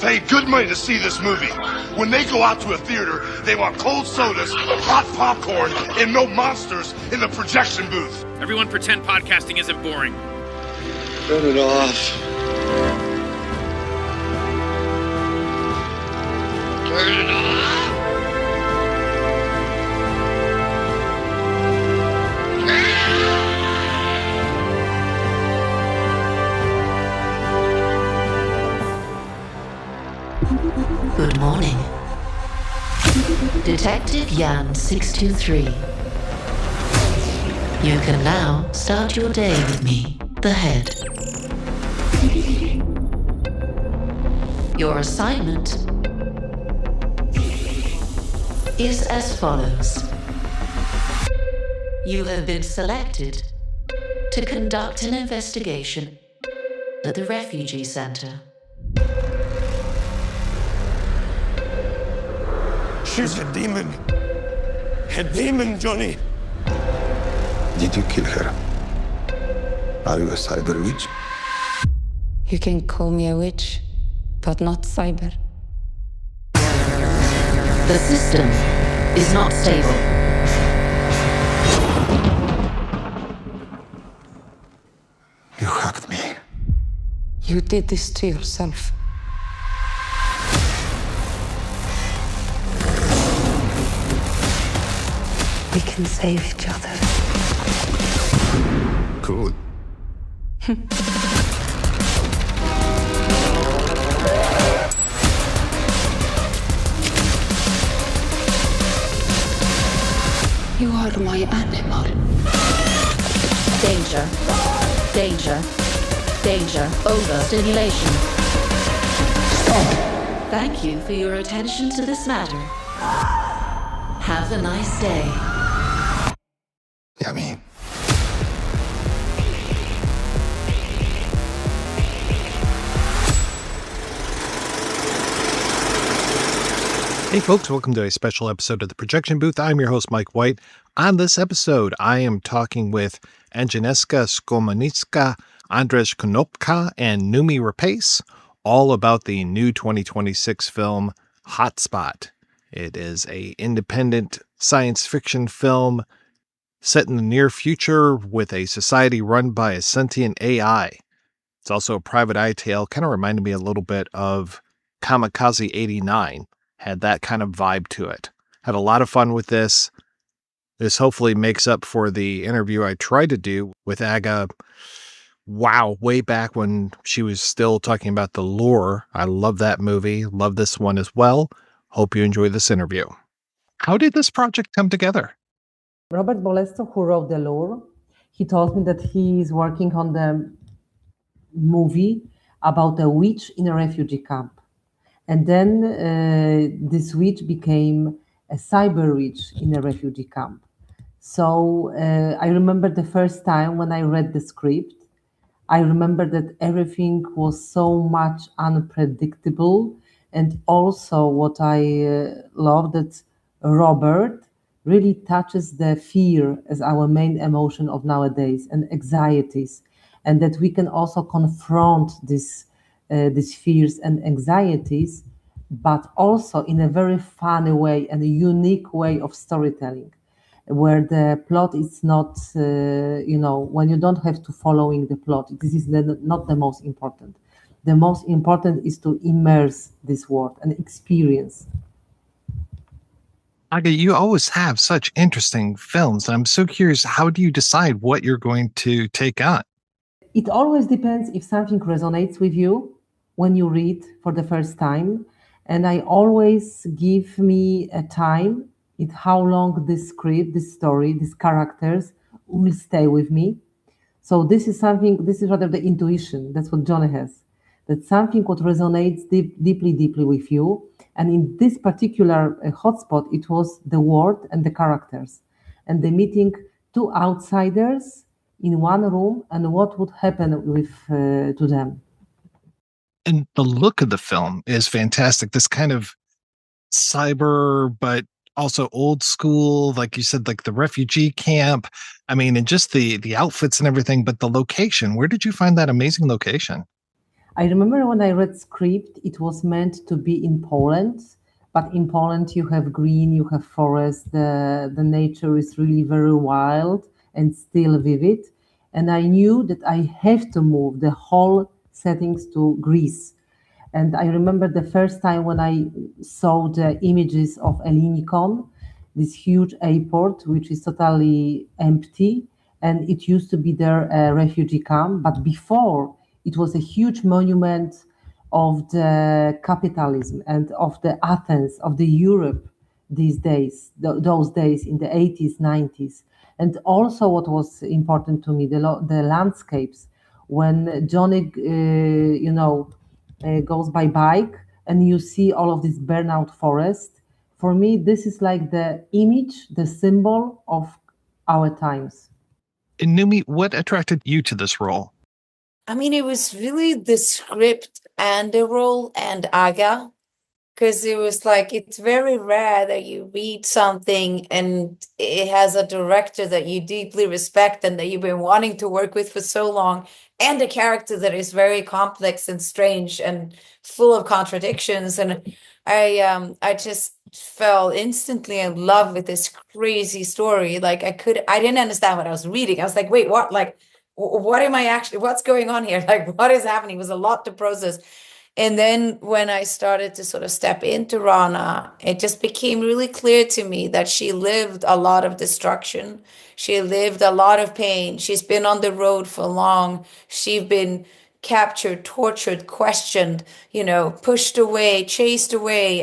paid good money to see this movie. When they go out to a theater, they want cold sodas, hot popcorn, and no monsters in the projection booth. Everyone pretend podcasting isn't boring. Turn it off. Turn it off. Good morning. Detective Yan 623. You can now start your day with me, the head. Your assignment is as follows. You have been selected to conduct an investigation at the refugee center. She's a demon. A demon, Johnny. Did you kill her? Are you a cyber witch? You can call me a witch, but not cyber. The system is not stable. You hacked me. You did this to yourself. We can save each other. Cool. You are my animal. Danger. Danger. Danger. Overstimulation. Stop. Thank you for your attention to this matter. Have a nice day. Yummy. Hey folks, welcome to a special episode of The Projection Booth. I'm your host, Mike White. On this episode, I am talking with Agnieszka Smoczynska, Andrzej Konopka, and Noomi Rapace, all about the new 2026 film, Hotspot. It is an independent science fiction film set in the near future with a society run by a sentient AI. It's also a private eye tale, kind of reminded me a little bit of Kamikaze 89. Had that kind of vibe to it. Had a lot of fun with this. This hopefully makes up for the interview I tried to do with Aga. Wow, way back when she was still talking about The Lure. I love that movie. Love this one as well. Hope you enjoy this interview. How did this project come together? Robert Bolesto, who wrote The Lure, he told me that he is working on the movie about a witch in a refugee camp. And then this witch became a cyber witch in a refugee camp. So I remember the first time when I read the script, I remember that everything was so much unpredictable. And also what I love that Robert really touches the fear as our main emotion of nowadays and anxieties. And that we can also confront these fears and anxieties, but also in a very funny way and a unique way of storytelling, where the plot is not, when you don't have to following the plot. This is not the most important. The most important is to immerse this world and experience. Aga, you always have such interesting films. And I'm so curious, how do you decide what you're going to take on? It always depends if something resonates with you when you read for the first time. And I always give me a time in how long this script, this story, these characters will stay with me. So this is rather the intuition. That's what Djonny has. That's something what resonates deeply with you. And in this particular hotspot, it was the world and the characters. And the meeting two outsiders in one room and what would happen with to them. And the look of the film is fantastic. This kind of cyber, but also old school, like you said, like the refugee camp. I mean, and just the outfits and everything, but the location. Where did you find that amazing location? I remember when I read script, it was meant to be in Poland, but in Poland you have green, you have forest, the nature is really very wild and still vivid. And I knew that I have to move the whole settings to Greece. And I remember the first time when I saw the images of Elinikon, this huge airport, which is totally empty. And it used to be there a refugee camp. But before, it was a huge monument of the capitalism and of the Athens, of the Europe these days, those days in the 80s, 90s. And also what was important to me, the landscapes. When Djonny, goes by bike and you see all of this burnout forest. For me, this is like the image, the symbol of our times. And Noomi, what attracted you to this role? I mean, it was really the script and the role and Aga, because it was like, it's very rare that you read something and it has a director that you deeply respect and that you've been wanting to work with for so long, and a character that is very complex and strange and full of contradictions. And I just fell instantly in love with this crazy story. Like I didn't understand what I was reading. I was like, wait, what? Like, what am I actually, what's going on here? Like, what is happening? It was a lot to process. And then when I started to sort of step into Rana, it just became really clear to me that she lived a lot of destruction. She lived a lot of pain. She's been on the road for long. She's been captured, tortured, questioned, pushed away, chased away.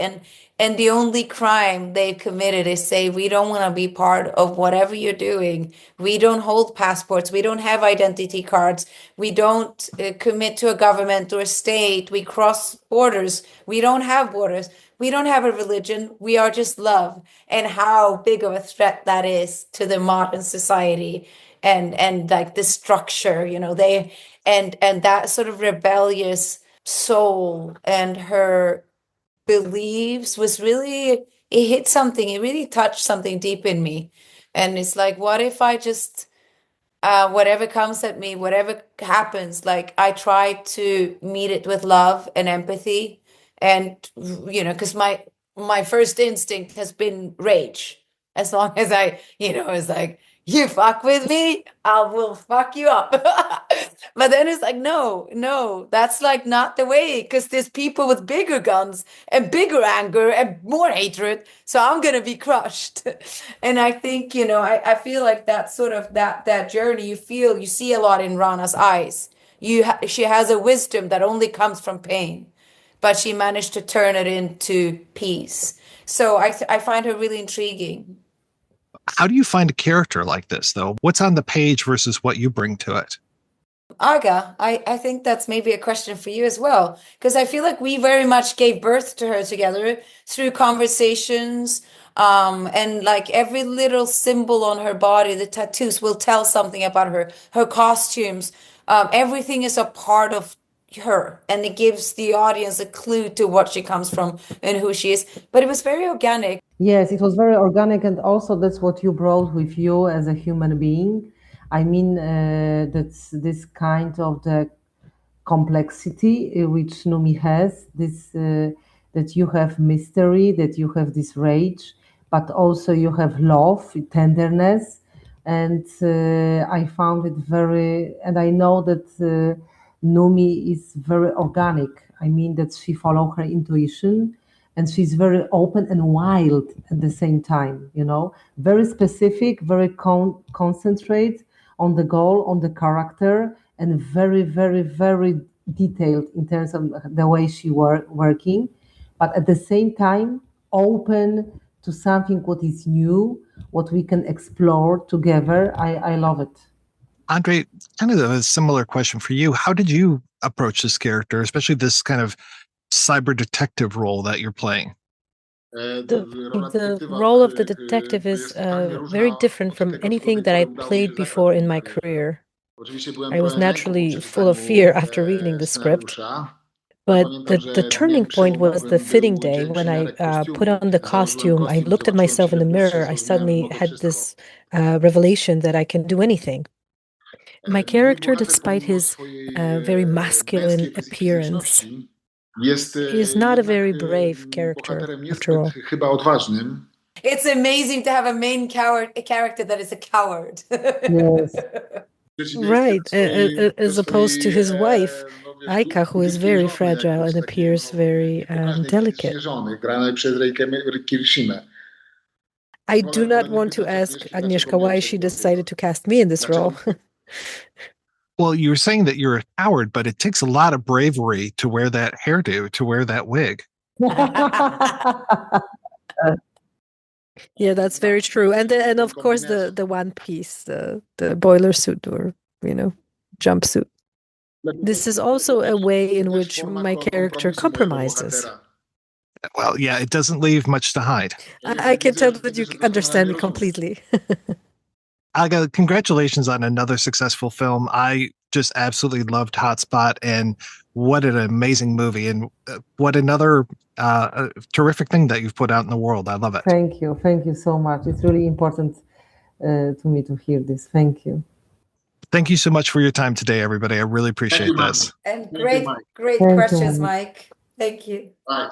And the only crime they've committed is say, we don't want to be part of whatever you're doing. We don't hold passports. We don't have identity cards. We don't commit to a government or a state. We cross borders. We don't have borders. We don't have a religion. We are just love. And how big of a threat that is to the modern society and like the structure, and that sort of rebellious soul and her beliefs was really, it hit something, it really touched something deep in me. And it's like, what if I just whatever comes at me, whatever happens, like I try to meet it with love and empathy. And because my first instinct has been rage. As long as I, it's like, you fuck with me, I will fuck you up. But then it's like, no, that's like not the way, because there's people with bigger guns and bigger anger and more hatred. So I'm gonna be crushed. And I think, I feel like that sort of that journey you see a lot in Rana's eyes. She has a wisdom that only comes from pain, but she managed to turn it into peace. So I find her really intriguing. How do you find a character like this, though? What's on the page versus what you bring to it? Aga, I think that's maybe a question for you as well, because I feel like we very much gave birth to her together through conversations, and like every little symbol on her body, the tattoos will tell something about her costumes. Everything is a part of her, and it gives the audience a clue to what she comes from and who she is. But it was very organic. Yes, it was very organic, and also that's what you brought with you as a human being. I mean, that's this kind of the complexity which Noomi has, this that you have mystery, that you have this rage, but also you have love, tenderness, and I found it and I know that Noomi is very organic. I mean that she follows her intuition, and she's very open and wild at the same time, very specific, very concentrate on the goal, on the character, and very, very, very detailed in terms of the way she working, but at the same time, open to something what is new, what we can explore together. I love it. Andrzej, kind of a similar question for you. How did you approach this character, especially this kind of cyber detective role that you're playing? The role of the detective is very different from anything that I played before in my career. I was naturally full of fear after reading the script. But the turning point was the fitting day when I put on the costume. I looked at myself in the mirror. I suddenly had this revelation that I can do anything. My character, despite his very masculine appearance, is not a very brave character, after all. It's amazing to have a main character that is a coward. Yes. Right, as opposed to his wife, Aika, who is very fragile and appears very delicate. I do not want to ask Agnieszka why she decided to cast me in this role. Well, you were saying that you're a coward, but it takes a lot of bravery to wear that hairdo, to wear that wig. Yeah, that's very true. And of course the one piece, the boiler suit or, jumpsuit. This is also a way in which my character compromises. Well, yeah, it doesn't leave much to hide. I can tell that you understand me completely. Aga, congratulations on another successful film. I just absolutely loved Hotspot, and what an amazing movie, and what another terrific thing that you've put out in the world. I love it. Thank you so much. It's really important to me to hear this. Thank you. Thank you so much for your time today, everybody. I really appreciate this. And great Thank questions, you. Mike. Thank you. Bye.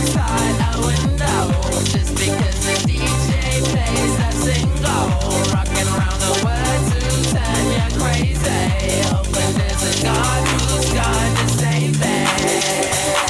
outside a window just because the DJ plays that single, rocking around the world to turn you crazy. Hoping there's a God who's going to save it.